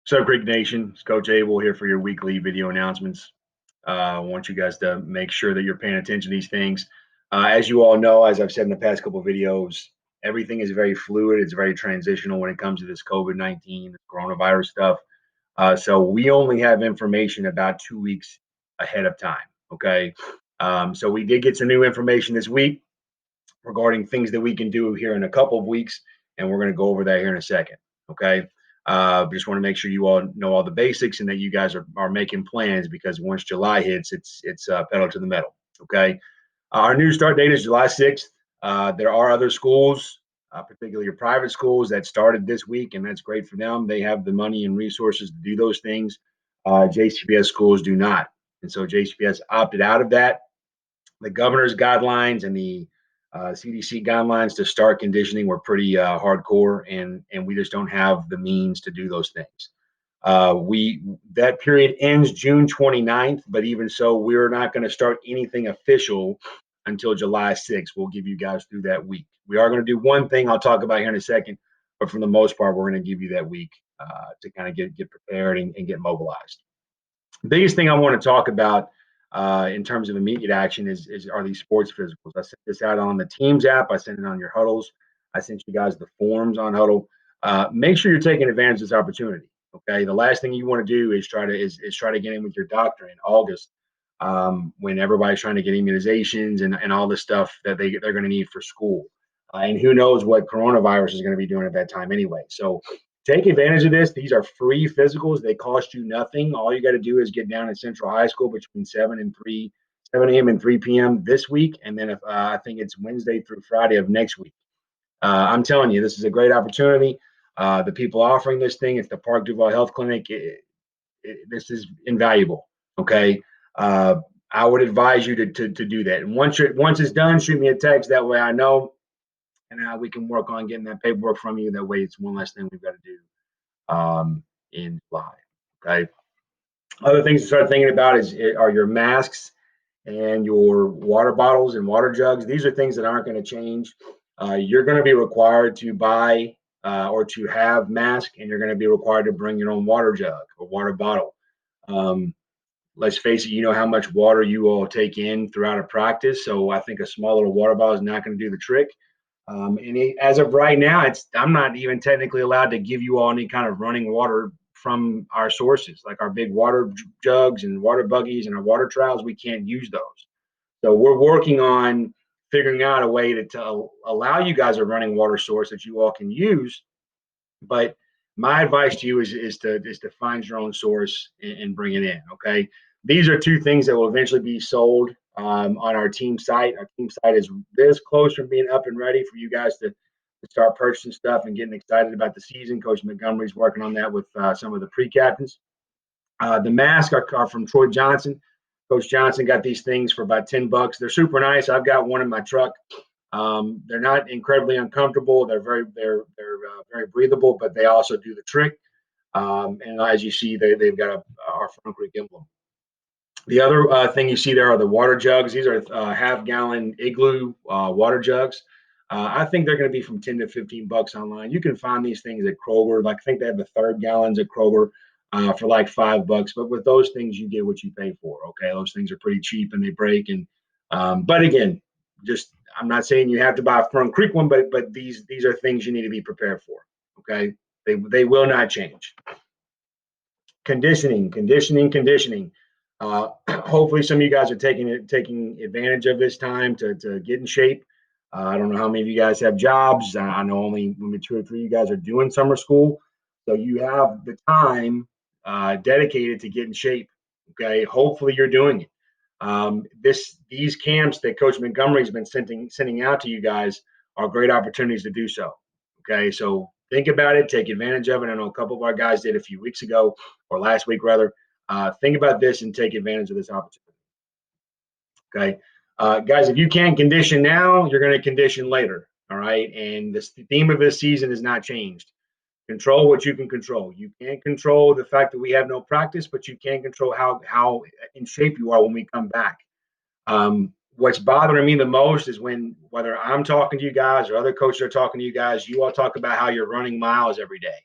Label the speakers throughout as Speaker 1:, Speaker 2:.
Speaker 1: What's up, Greek Nation? It's Coach Abell here for your weekly video announcements. I want you guys to make sure that you're paying attention to these things. As you all know, as I've said in the past couple of videos, everything is very fluid. It's very transitional when it comes to this COVID-19, coronavirus stuff. So we only have information about 2 weeks ahead of time. Okay. So we did get some new information this week regarding things that we can do here in a couple of weeks, and we're going to go over that here in a second. Okay. Just want to make sure you all know all the basics and that you guys are making plans because once July hits, it's pedal to the metal. Okay. Our new start date is July 6th. There are other schools, particularly your private schools, that started this week, and that's great for them. They have the money and resources to do those things. JCPS schools do not. And so JCPS opted out of that. The governor's guidelines and the CDC guidelines to start conditioning were pretty hardcore, and we just don't have the means to do those things. We that period ends June 29th, but even so, we're not going to start anything official until July 6th. We'll give you guys through that week. We are going to do one thing I'll talk about here in a second, but for the most part, we're going to give you that week to kind of get prepared and get mobilized. The biggest thing I want to talk about in terms of immediate action are these sports physicals. I sent this out on the Teams app. I sent it on your huddles. I sent you guys the forms on huddle. Make sure you're taking advantage of this opportunity. Okay. The last thing you want to do is try to get in with your doctor in August when everybody's trying to get immunizations and all the stuff that they're going to need for school. And who knows what coronavirus is going to be doing at that time anyway. So take advantage of this. These are free physicals. They cost you nothing. All you got to do is get down at Central High School between 7 a.m. and 3 p.m. this week. And then I think it's Wednesday through Friday of next week. I'm telling you, this is a great opportunity. The people offering this thing, it's the Park Duval Health Clinic. This is invaluable. Okay. I would advise you to do that. And once it's done, shoot me a text. That way I know, and we can work on getting that paperwork from you. That way it's one less thing we've got to do in July. Okay. Other things to start thinking about are your masks and your water bottles and water jugs. These are things that aren't going to change. You're going to be required to buy or to have masks, and you're going to be required to bring your own water jug or water bottle. Let's face it, you know how much water you all take in throughout a practice. So I think a small little water bottle is not going to do the trick. As of right now, I'm not even technically allowed to give you all any kind of running water from our sources, like our big water jugs and water buggies and our water trials. We can't use those. So we're working on figuring out a way to allow you guys a running water source that you all can use. But my advice to you is to find your own source and bring it in. Okay. These are two things that will eventually be sold on our team site. Our team site is this close from being up and ready for you guys to start purchasing stuff and getting excited about the season. Coach Montgomery's working on that with some of the pre-captains. The masks are from Troy Johnson. Coach Johnson got these things for about $10. They're super nice. I've got one in my truck. They're not incredibly uncomfortable. They're very breathable, but they also do the trick. And as you see, they've got our Front Creek emblem. The other thing you see there are the water jugs. These are half-gallon Igloo water jugs. I think they're going to be from 10 to $15 online. You can find these things at Kroger. Like I think they have the third gallons at Kroger for like $5. But with those things, you get what you pay for. Okay, those things are pretty cheap and they break. And but again, I'm not saying you have to buy a Fern Creek one, but these are things you need to be prepared for. Okay, they will not change. Conditioning. Hopefully some of you guys are taking advantage of this time to get in shape. I don't know how many of you guys have jobs. I know only maybe 2 or 3 of you guys are doing summer school. So you have the time dedicated to get in shape. Okay. Hopefully you're doing it. These camps that Coach Montgomery's been sending out to you guys are great opportunities to do so. Okay. So think about it, take advantage of it. I know a couple of our guys did a few weeks ago or last week rather. Think about this and take advantage of this opportunity. Okay. Guys, if you can't condition now, you're going to condition later. All right. And the theme of this season has not changed. Control what you can control. You can't control the fact that we have no practice, but you can control how in shape you are when we come back. What's bothering me the most is whether I'm talking to you guys or other coaches are talking to you guys, you all talk about how you're running miles every day.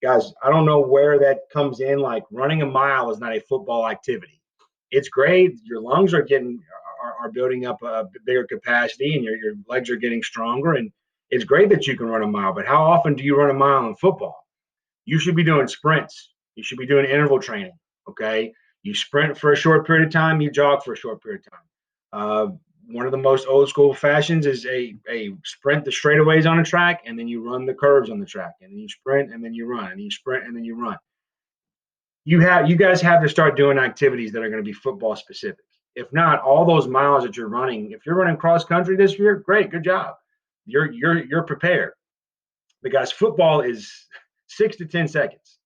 Speaker 1: Guys, I don't know where that comes in. Like running a mile is not a football activity. It's great. Your lungs are building up a bigger capacity, and your legs are getting stronger. And it's great that you can run a mile. But how often do you run a mile in football? You should be doing sprints. You should be doing interval training. Okay, you sprint for a short period of time. You jog for a short period of time. One of the most old school fashions is a sprint the straightaways on a track, and then you run the curves on the track, and then you sprint, and then you run, and you sprint, and then you run. You guys have to start doing activities that are going to be football specific. If not, all those miles that you're running, if you're running cross country this year, great, good job. You're prepared. Because football is 6 to 10 seconds.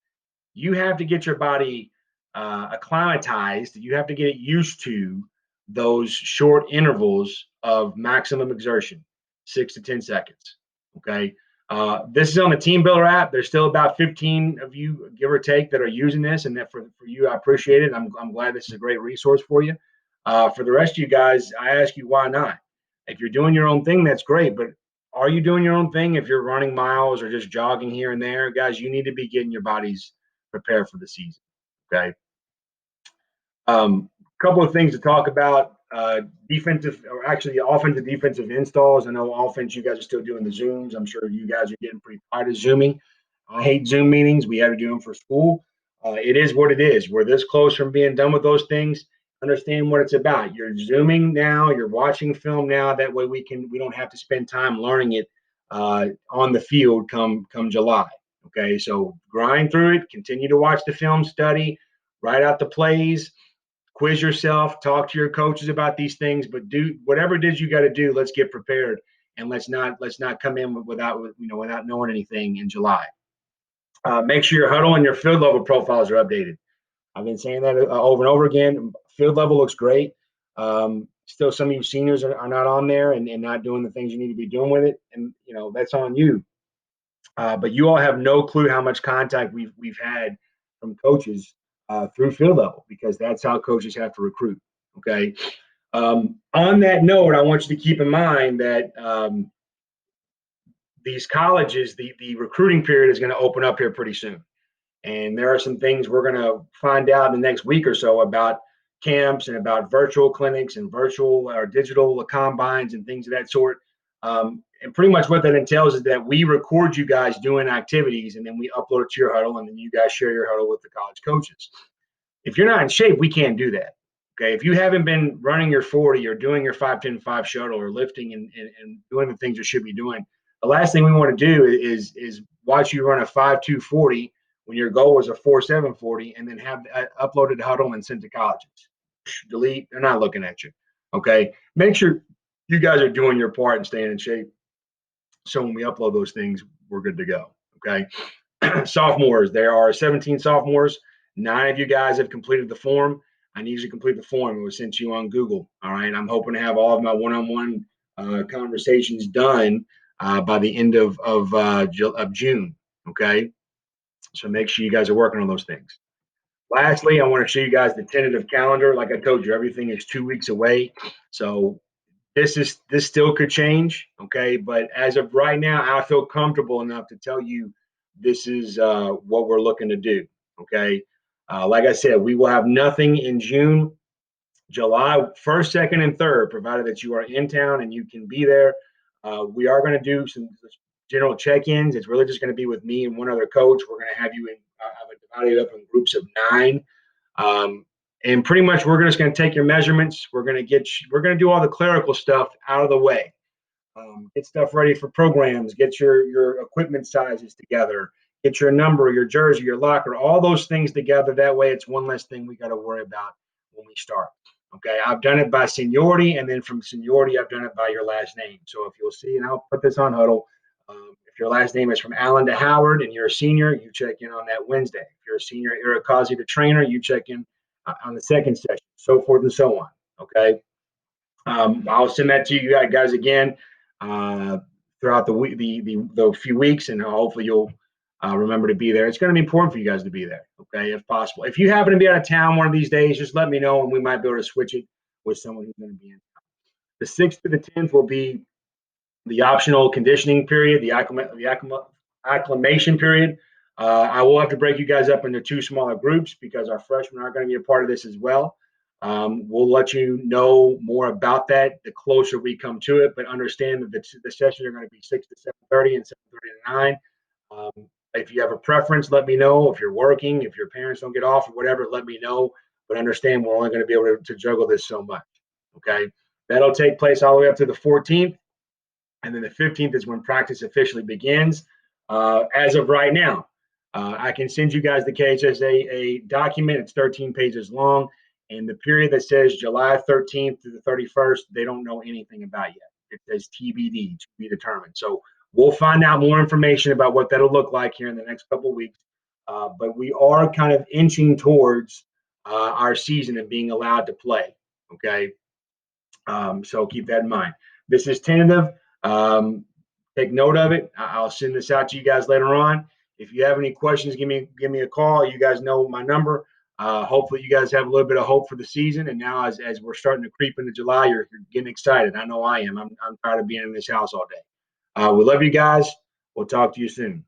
Speaker 1: You have to get your body acclimatized. You have to get it used to those short intervals of maximum exertion, 6 to 10 seconds. Okay. This is on the Team Builder app. There's still about 15 of you, give or take, that are using this. And that for you, I appreciate it. I'm glad this is a great resource for you. For the rest of you guys, I ask you, why not? If you're doing your own thing, that's great. But are you doing your own thing? If you're running miles or just jogging here and there, guys, you need to be getting your bodies prepared for the season. Okay. Couple of things to talk about. Defensive, or actually offensive defensive installs. I know offense, you guys are still doing the Zooms. I'm sure you guys are getting pretty tired of Zooming. I hate Zoom meetings. We had to do them for school. It is what it is. We're this close from being done with those things. Understand what it's about. You're Zooming now. You're watching film now. That way we don't have to spend time learning it on the field come July. Okay, so grind through it. Continue to watch the film, study, write out the plays, quiz yourself, talk to your coaches about these things, but do whatever it is you got to do. Let's get prepared, and let's not come in without knowing anything in July. Make sure your huddle and your field level profiles are updated. I've been saying that over and over again. Field level looks great. Still, some of you seniors are not on there and not doing the things you need to be doing with it, and that's on you. But you all have no clue how much contact we've had from coaches through field level, because that's how coaches have to recruit. Okay. On that note, I want you to keep in mind that these colleges, the recruiting period is going to open up here pretty soon. And there are some things we're going to find out in the next week or so about camps and about virtual clinics and virtual or digital combines and things of that sort. And pretty much what that entails is that we record you guys doing activities, and then we upload it to your huddle, and then you guys share your huddle with the college coaches. If you're not in shape, we can't do that. Okay. If you haven't been running your 40 or doing your 5-10-5 shuttle or lifting and doing the things you should be doing, the last thing we want to do is watch you run a 5-2-40 when your goal was a 4-7-40, and then have uploaded huddle and sent to colleges. Delete. They're not looking at you. Okay. Make sure you guys are doing your part and staying in shape. So when we upload those things, we're good to go. Okay. Sophomores, there are 17 sophomores. 9 of you guys have completed the form. I need you to complete the form. It was sent to you on Google. All right. I'm hoping to have all of my one-on-one conversations done by the end of June. Okay. So make sure you guys are working on those things. Lastly, I want to show you guys the tentative calendar. Like I told you, everything is 2 weeks away. So this still could change. Okay. But as of right now, I feel comfortable enough to tell you this is what we're looking to do. Okay. Like I said, we will have nothing in June. July 1st, 2nd, and 3rd, provided that you are in town and you can be there. We are going to do some general check-ins. It's really just going to be with me and one other coach. We're going to have you have it divided up in groups of 9. And pretty much we're just going to take your measurements. We're going to do all the clerical stuff out of the way. Get stuff ready for programs, get your equipment sizes together, get your number, your jersey, your locker, all those things together. That way it's one less thing we got to worry about when we start. Okay, I've done it by seniority, and then from seniority, I've done it by your last name. So if you'll see, and I'll put this on huddle, if your last name is from Allen to Howard and you're a senior, you check in on that Wednesday. If you're a senior, Irakazi, the trainer, you check in on the second session, so forth and so on. Okay. I'll send that to you guys again throughout the week, the few weeks, and hopefully you'll remember to be there. It's going to be important for you guys to be there, okay, if possible. If you happen to be out of town one of these days, just let me know, and we might be able to switch it with someone who's going to be in town. The 6th to the 10th will be the optional conditioning period, the acclimation period. I will have to break you guys up into two smaller groups because our freshmen are going to be a part of this as well. We'll let you know more about that the closer we come to it, but understand that the sessions are going to be 6 to 7:30 and 7:30 to 9. If you have a preference, let me know. If you're working, if your parents don't get off or whatever, let me know. But understand we're only going to be able to juggle this so much. Okay. That'll take place all the way up to the 14th. And then the 15th is when practice officially begins. As of right now, I can send you guys the KHSA a document. It's 13 pages long. And the period that says July 13th to the 31st, they don't know anything about yet. It says TBD, to be determined. So we'll find out more information about what that'll look like here in the next couple of weeks. But we are kind of inching towards our season and being allowed to play. Okay. So keep that in mind. This is tentative. Um, Take note of it. I'll send this out to you guys later on. If you have any questions, give me a call. You guys know my number. Hopefully, you guys have a little bit of hope for the season. And now, as we're starting to creep into July, you're getting excited. I know I am. I'm tired of being in this house all day. We love you guys. We'll talk to you soon.